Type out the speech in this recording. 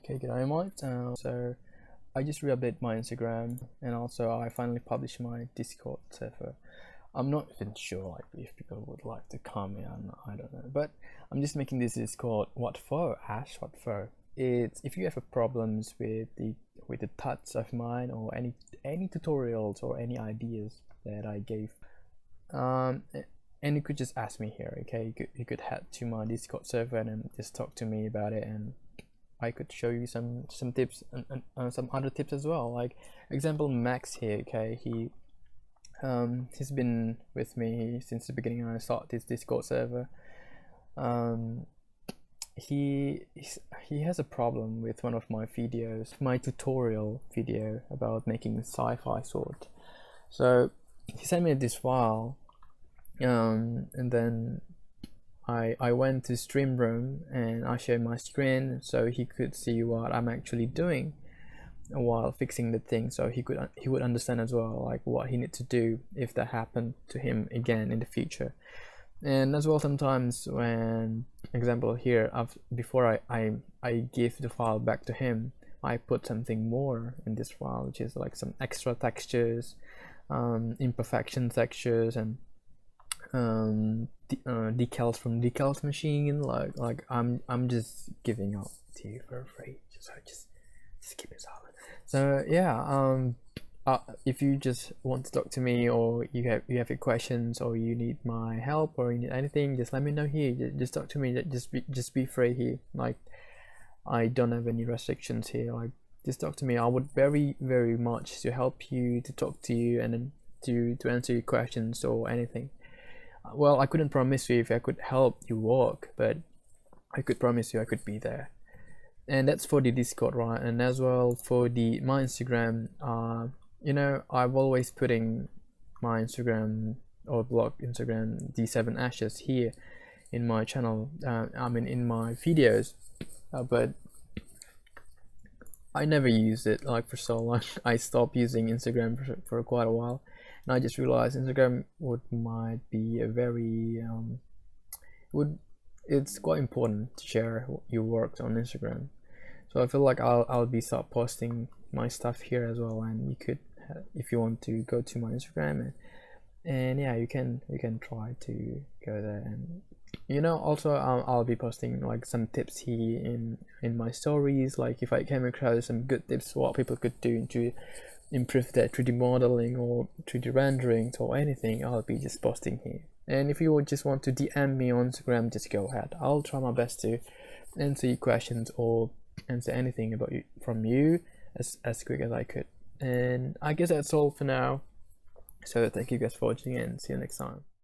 Okay, good day mate. So I just re-updated my Instagram, and also I finally published my Discord server. I'm not even sure like if people would like to comment, I don't know, but I'm just making this Discord. What for, Ash? What for? It's if you have problems with the touch of mine, or any tutorials or any ideas that I gave, um and you could just ask me here. Okay, you could head to my Discord server and just talk to me about it, and I could show you some tips and some other tips as well. Like example, Max here. Okay, he's been with me since the beginning when I started this Discord server. He has a problem with one of my videos, my tutorial video about making sci-fi sword. So he sent me this file, and then I went to stream room and I shared my screen so he could see what I'm actually doing while fixing the thing, so he would understand as well like what he needs to do if that happened to him again in the future. And as well, sometimes when example here, before I give the file back to him, I put something more in this file, which is like some extra textures, imperfection textures, and decals from decals machine. Like I'm just giving out to you for free, so just keep it solid. So yeah, if you just want to talk to me, or you have your questions, or you need my help, or you need anything, just let me know here. Just talk to me. Just be free here. Like I don't have any restrictions here. Like just talk to me. I would very much to help you, to talk to you, and then to answer your questions or anything. Well, I couldn't promise you if I could help you work, but I could promise you I could be there. And that's for the Discord, right? And as well for my Instagram, you know, I've always putting my Instagram or blog Instagram D7 Ashes here in my channel. I mean in my videos, but I never used it like for so long. I stopped using Instagram for quite a while, and I just realized Instagram might be a very it's quite important to share your work on Instagram. So I feel like I'll be start posting my stuff here as well, and you could, if you want to go to my Instagram, and yeah, you can try to go there. And you know, also I'll be posting like some tips here in my stories. Like if I came across some good tips what people could do to improve their 3D modeling or 3D renderings or anything, I'll be just posting here. And if you would just want to DM me on Instagram, just go ahead. I'll try my best to answer your questions or answer anything about you from you as quick as I could. And I guess that's all for now. So thank you guys for watching, and see you next time.